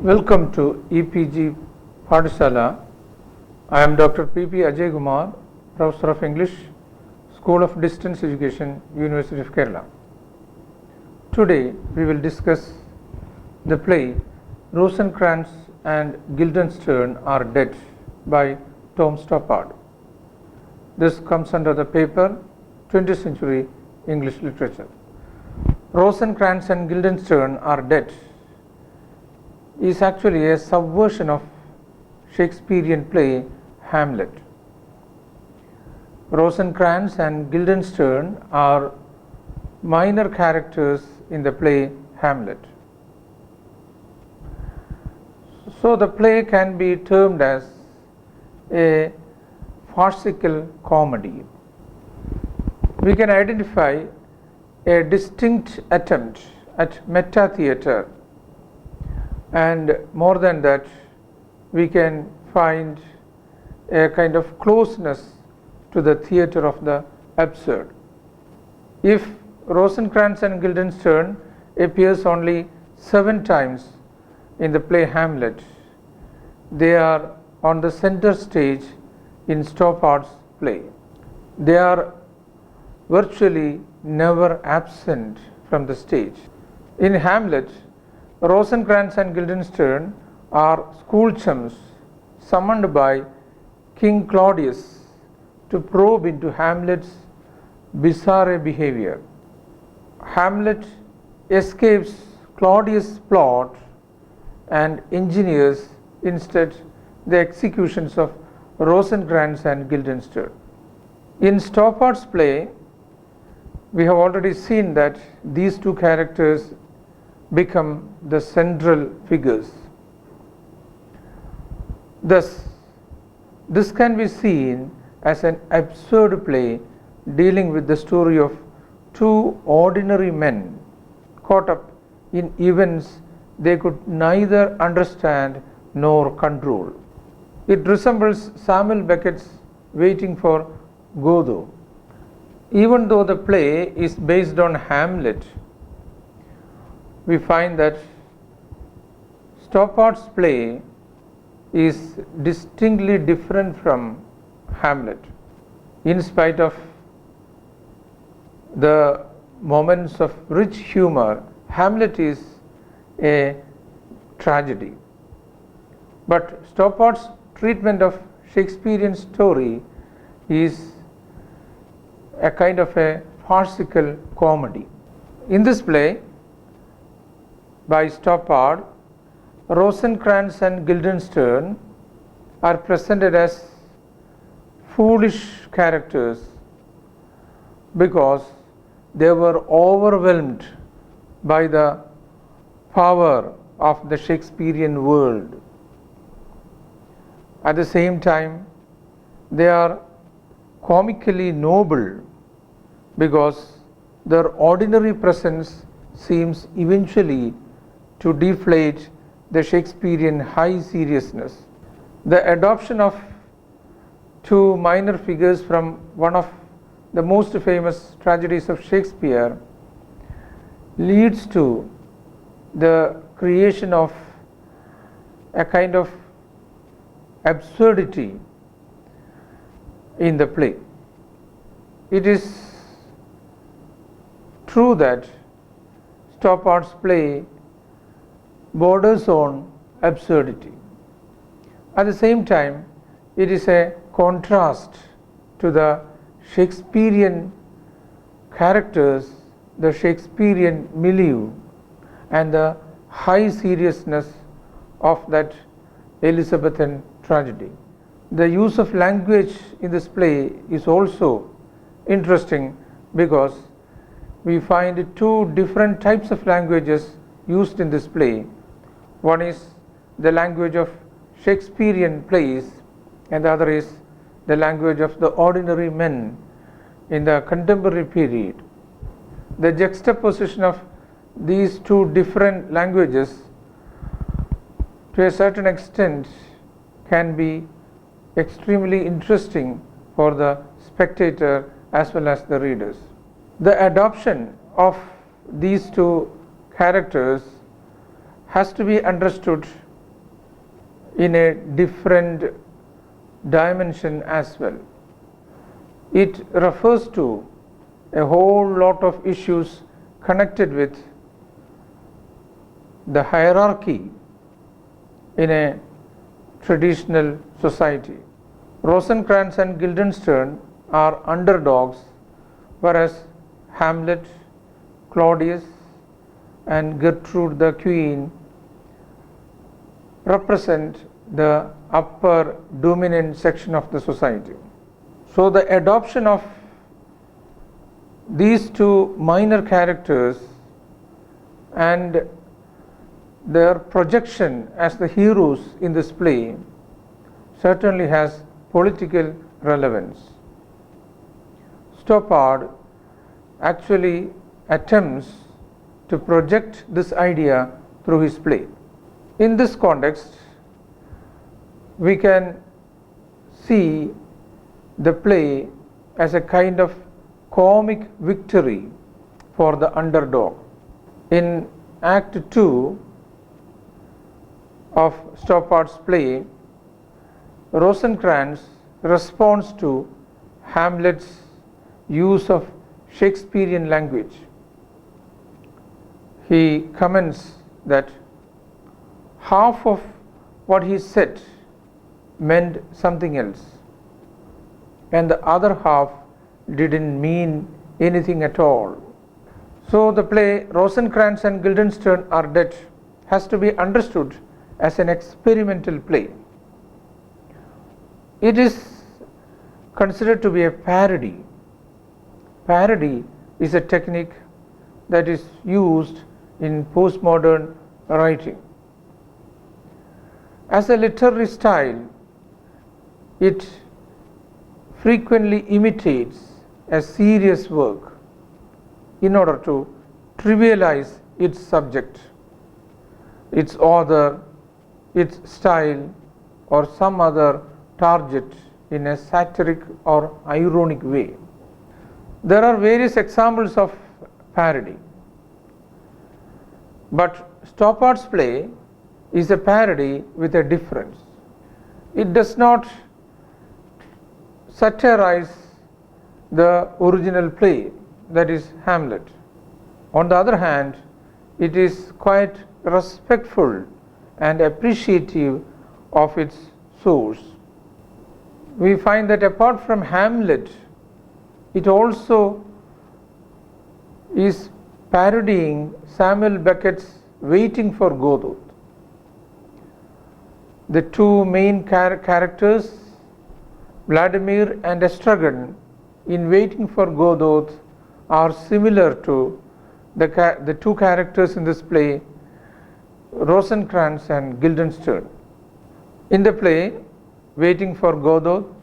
Welcome to EPG Padashala. I am Dr. P.P. Ajay Kumar, Professor of English, School of Distance Education, University of Kerala. Today we will discuss the play Rosencrantz and Guildenstern Are Dead by Tom Stoppard. This comes under the paper 20th Century English Literature. Rosencrantz and Guildenstern Are Dead is actually a subversion of Shakespearean play Hamlet. Rosencrantz and Guildenstern are minor characters in the play Hamlet. So the play can be termed as a farcical comedy. We can identify a distinct attempt at Metatheatre, and more than that, we can find a kind of closeness to the theatre of the absurd. If Rosencrantz and Guildenstern appears only 7 times in the play Hamlet, they are on the center stage in Stoppard's play. They are virtually never absent from the stage. In Hamlet, Rosencrantz and Guildenstern are school chums summoned by King Claudius to probe into Hamlet's bizarre behavior. Hamlet escapes Claudius' plot and engineers instead the executions of Rosencrantz and Guildenstern. In Stoppard's play, we have already seen that these two characters become the central figures. Thus, this can be seen as an absurd play dealing with the story of two ordinary men caught up in events they could neither understand nor control. It resembles Samuel Beckett's Waiting for Godot. Even though the play is based on Hamlet, we find that Stoppard's play is distinctly different from Hamlet. In spite of the moments of rich humor, Hamlet is a tragedy. But Stoppard's treatment of Shakespearean story is a kind of a farcical comedy. In this play by Stoppard, Rosencrantz and Guildenstern are presented as foolish characters because they were overwhelmed by the power of the Shakespearean world. At the same time, they are comically noble because their ordinary presence seems eventually to deflate the Shakespearean high seriousness. The adoption of two minor figures from one of the most famous tragedies of Shakespeare leads to the creation of a kind of absurdity in the play. It is true that Stoppard's play borders on absurdity. At the same time, it is a contrast to the Shakespearean characters, the Shakespearean milieu, and the high seriousness of that Elizabethan tragedy. The use of language in this play is also interesting because we find two different types of languages used in this play. One is the language of Shakespearean plays, and the other is the language of the ordinary men in the contemporary period. The juxtaposition of these two different languages to a certain extent can be extremely interesting for the spectator as well as the readers. The adoption of these two characters has to be understood in a different dimension as well. It refers to a whole lot of issues connected with the hierarchy in a traditional society. Rosencrantz and Guildenstern are underdogs, whereas Hamlet, Claudius, and Gertrude the Queen represent the upper dominant section of the society. So the adoption of these two minor characters and their projection as the heroes in this play certainly has political relevance. Stoppard actually attempts to project this idea through his play. In this context, we can see the play as a kind of comic victory for the underdog. In Act 2 of Stoppard's play, Rosencrantz responds to Hamlet's use of Shakespearean language. He comments that half of what he said meant something else, and the other half didn't mean anything at all. So the play Rosencrantz and Guildenstern Are Dead has to be understood as an experimental play. It is considered to be a parody. Parody is a technique that is used in postmodern writing. As a literary style, it frequently imitates a serious work in order to trivialize its subject, its author, its style, or some other target in a satiric or ironic way. There are various examples of parody, but Stoppard's play is a parody with a difference. It does not satirize the original play, that is Hamlet. On the other hand, it is quite respectful and appreciative of its source. We find that apart from Hamlet, it also is parodying Samuel Beckett's Waiting for Godot. The two main characters, Vladimir and Estragon, in Waiting for Godot are similar to the two characters in this play, Rosencrantz and Guildenstern. In the play Waiting for Godot,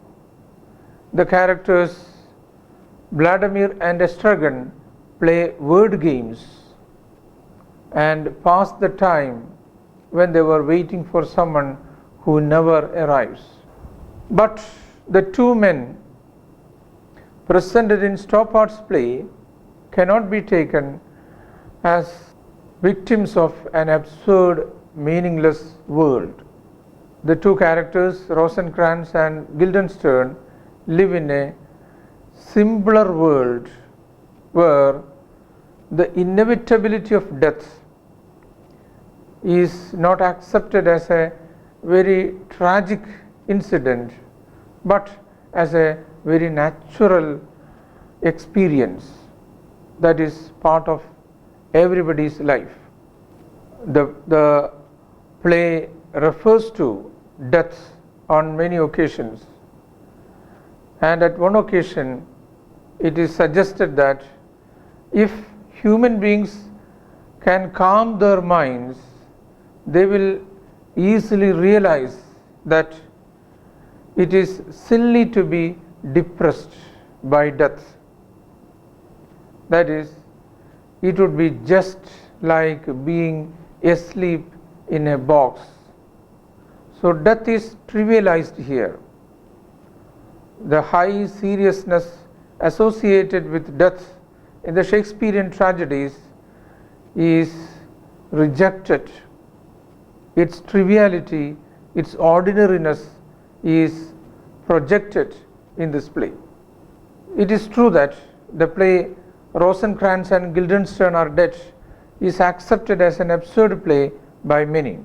the characters Vladimir and Estragon play word games and pass the time when they were waiting for someone who never arrives. But the two men presented in Stoppard's play cannot be taken as victims of an absurd, meaningless world. The two characters, Rosencrantz and Guildenstern, live in a simpler world where the inevitability of death is not accepted as a very tragic incident, but as a very natural experience that is part of everybody's life. The play refers to death on many occasions, and at one occasion it is suggested that if human beings can calm their minds, they will easily realize that it is silly to be depressed by death. That is, it would be just like being asleep in a box. So death is trivialized here. The high seriousness associated with death in the Shakespearean tragedies is rejected. Its triviality its ordinariness is projected in this play. It is true that the play Rosencrantz and Guildenstern are dead is accepted as an absurd play by many.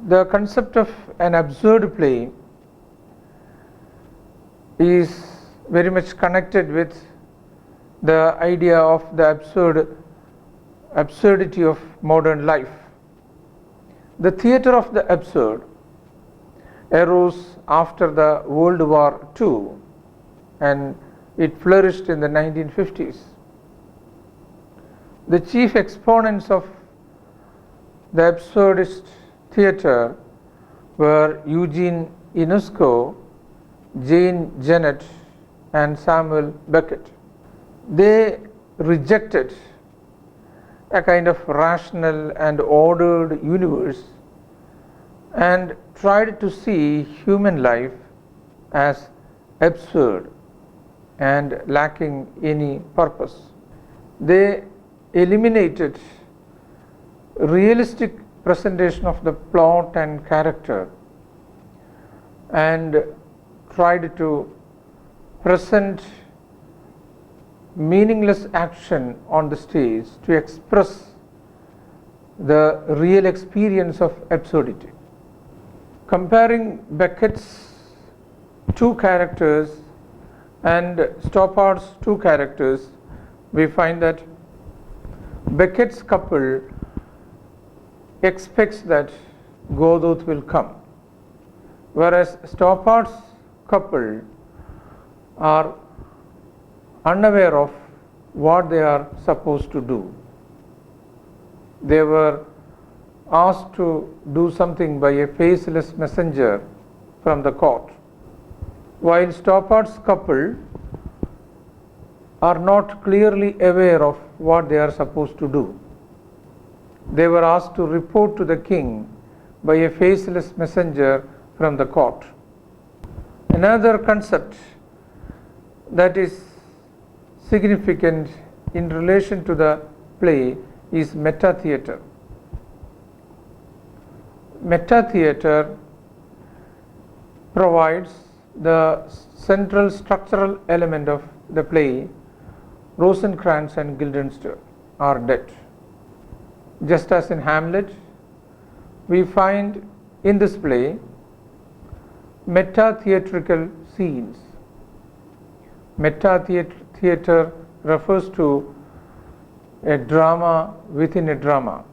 The concept of an absurd play is very much connected with the idea of the absurdity of modern life. The theatre of the absurd arose after the World War II and it flourished in the 1950s. The chief exponents of the absurdist theatre were Eugene Ionesco, Jane Jennett and Samuel Beckett. They rejected a kind of rational and ordered universe and tried to see human life as absurd and lacking any purpose. They eliminated realistic presentation of the plot and character and tried to present meaningless action on the stage to express the real experience of absurdity. Comparing Beckett's two characters and Stoppard's two characters, we find that Beckett's couple expects that Godot will come, whereas Stoppard's couple are unaware of what they are supposed to do. They were asked to do something by a faceless messenger from the court, while Stoppard's couple are not clearly aware of what they are supposed to do. They were asked to report to the king by a faceless messenger from the court. Another concept that is significant in relation to the play is Metatheatre. Metatheatre provides the central structural element of the play Rosencrantz and Guildenstern are dead. Just as in Hamlet, we find in this play metatheatrical scenes. Metatheatre refers to a drama within a drama.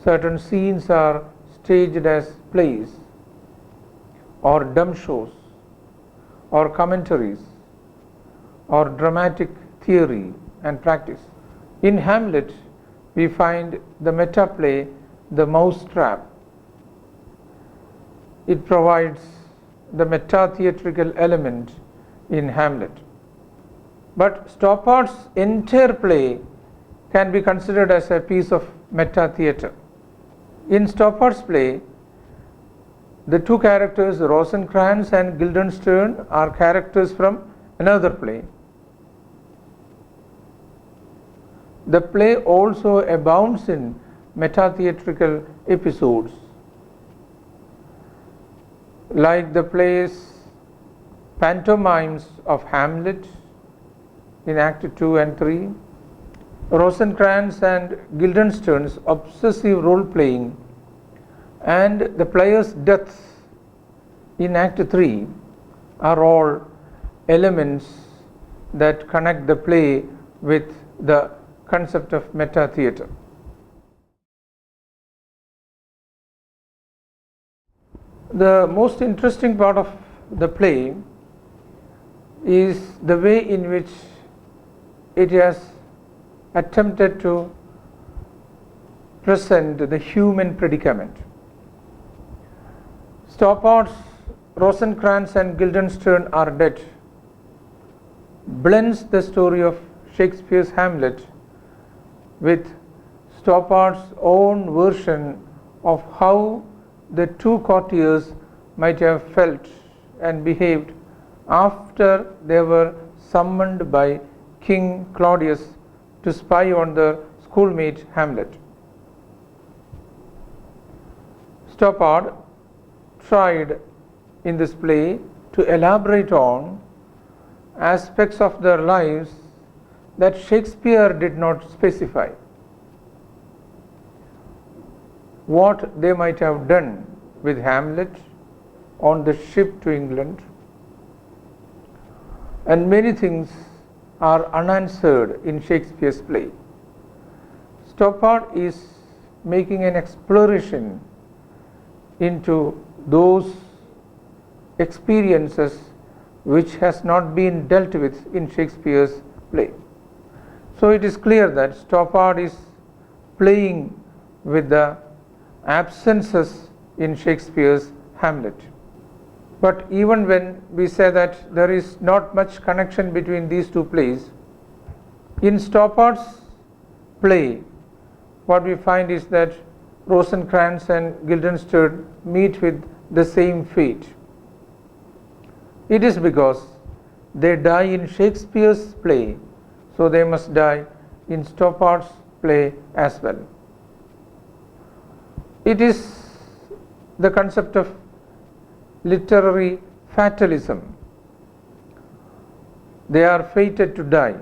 Certain scenes are staged as plays or dumb shows or commentaries or dramatic theory and practice. In Hamlet, we find the meta play, The Mousetrap. It provides the metatheatrical element in Hamlet. But Stoppard's entire play can be considered as a piece of metatheatre. In Stoppard's play, the two characters Rosencrantz and Guildenstern are characters from another play. The play also abounds in metatheatrical episodes, like the plays pantomimes of Hamlet in Act 2 and 3, Rosencrantz and Guildenstern's obsessive role-playing, and the player's deaths in Act 3 are all elements that connect the play with the concept of metatheatre. The most interesting part of the play is the way in which it has attempted to present the human predicament. Stoppard's Rosencrantz and Guildenstern are dead blends the story of Shakespeare's Hamlet with Stoppard's own version of how the two courtiers might have felt and behaved after they were summoned by King Claudius to spy on their schoolmate Hamlet. Stoppard tried in this play to elaborate on aspects of their lives that Shakespeare did not specify. What they might have done with Hamlet on the ship to England, and many things are unanswered in Shakespeare's play. Stoppard is making an exploration into those experiences which has not been dealt with in Shakespeare's play. So it is clear that Stoppard is playing with the absences in Shakespeare's Hamlet. But even when we say that there is not much connection between these two plays, in Stoppard's play, what we find is that Rosencrantz and Guildenstern meet with the same fate. It is because they die in Shakespeare's play, so they must die in Stoppard's play as well. It is the concept of literary fatalism. They are fated to die.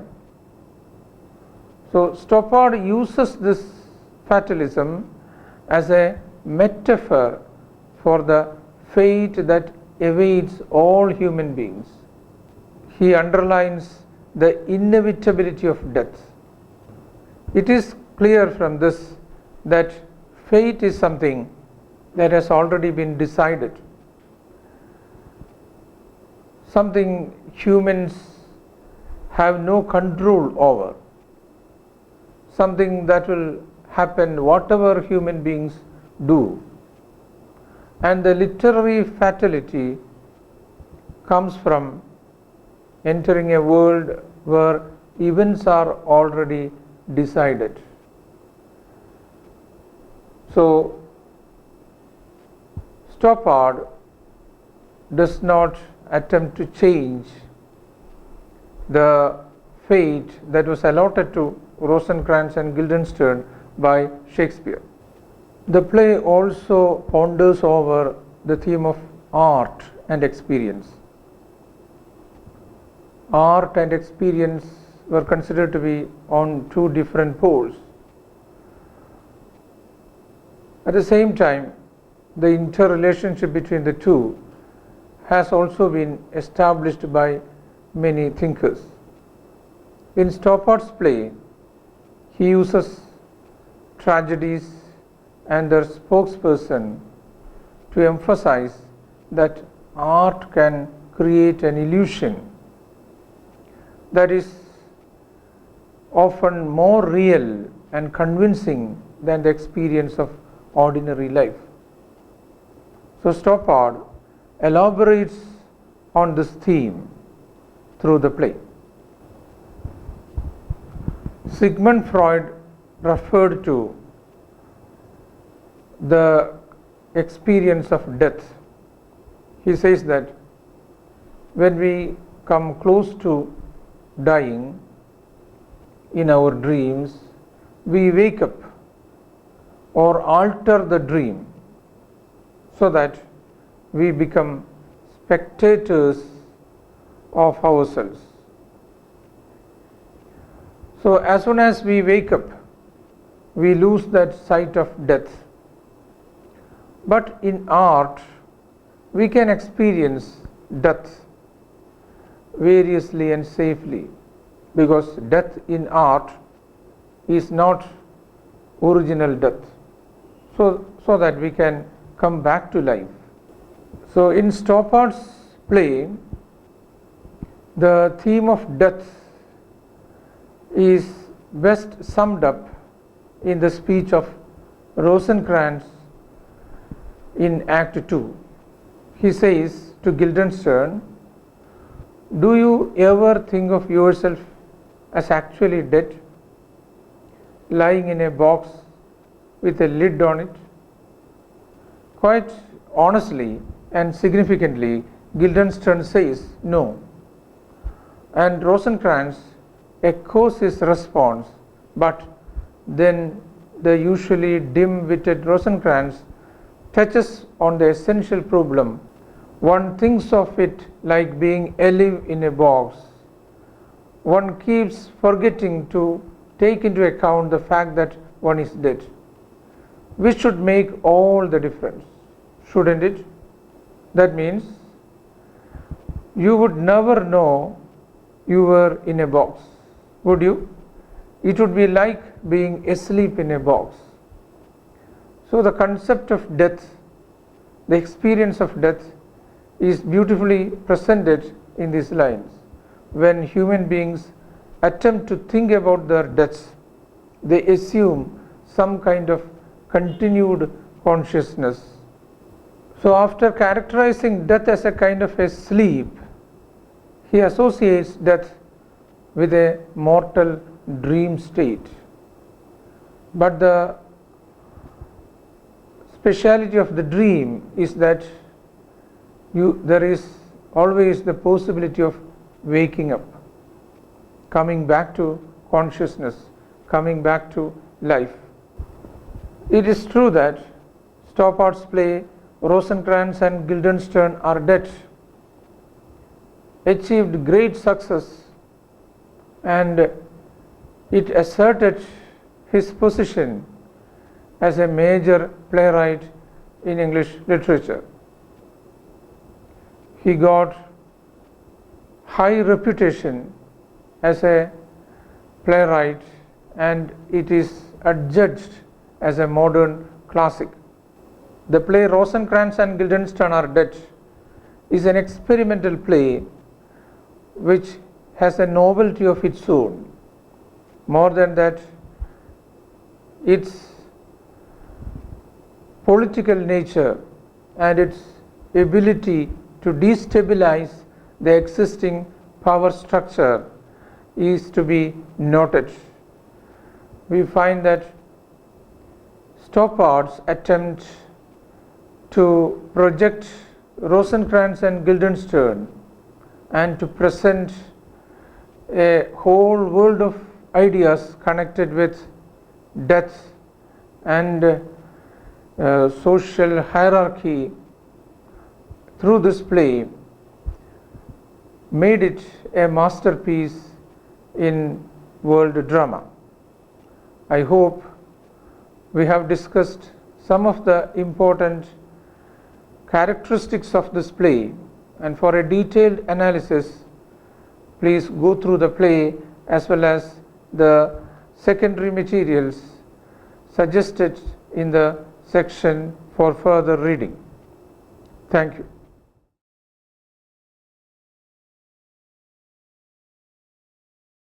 So Stoppard uses this fatalism as a metaphor for the fate that awaits all human beings. He underlines the inevitability of death. It is clear from this that fate is something that has already been decided, something humans have no control over, something that will happen whatever human beings do. And the literary fatality comes from entering a world where events are already decided. So Stoppard does not attempt to change the fate that was allotted to Rosencrantz and Guildenstern by Shakespeare. The play also ponders over the theme of art and experience. Art and experience were considered to be on two different poles. At the same time, the interrelationship between the two has also been established by many thinkers. In Stoppard's play, he uses tragedies and their spokesperson to emphasize that art can create an illusion that is often more real and convincing than the experience of ordinary life. So Stoppard elaborates on this theme through the play. Sigmund Freud referred to the experience of death. He says that when we come close to dying in our dreams, we wake up or alter the dream so that we become spectators of ourselves. So as soon as we wake up, we lose that sight of death. But in art, we can experience death variously and safely, because death in art is not original death, so that we can come back to life. So in Stoppard's play, the theme of death is best summed up in the speech of Rosencrantz in Act 2. He says to Guildenstern, "Do you ever think of yourself as actually dead, lying in a box with a lid on it?" Quite honestly and significantly, Guildenstern says no. And Rosencrantz echoes his response, but then the usually dim-witted Rosencrantz touches on the essential problem. One thinks of it like being alive in a box. One keeps forgetting to take into account the fact that one is dead, which should make all the difference, shouldn't it? That means you would never know you were in a box, would you? It would be like being asleep in a box. So the concept of death, the experience of death, is beautifully presented in these lines. When human beings attempt to think about their deaths, they assume some kind of continued consciousness. So after characterizing death as a kind of a sleep, he associates death with a mortal dream state. But the speciality of the dream is that there is always the possibility of waking up, coming back to consciousness, coming back to life. It is true that Stoppard's play Rosencrantz and Guildenstern are dead achieved great success, and it asserted his position as a major playwright in English literature. He got high reputation as a playwright, and it is adjudged as a modern classic. The play Rosencrantz and Guildenstern are dead is an experimental play which has a novelty of its own. More than that, its political nature and its ability to destabilize the existing power structure is to be noted. We find that Stoppard's attempt to project Rosencrantz and Guildenstern and to present a whole world of ideas connected with death and social hierarchy through this play made it a masterpiece in world drama. I hope we have discussed some of the important characteristics of this play, and for a detailed analysis, please go through the play as well as the secondary materials suggested in the section for further reading. Thank you.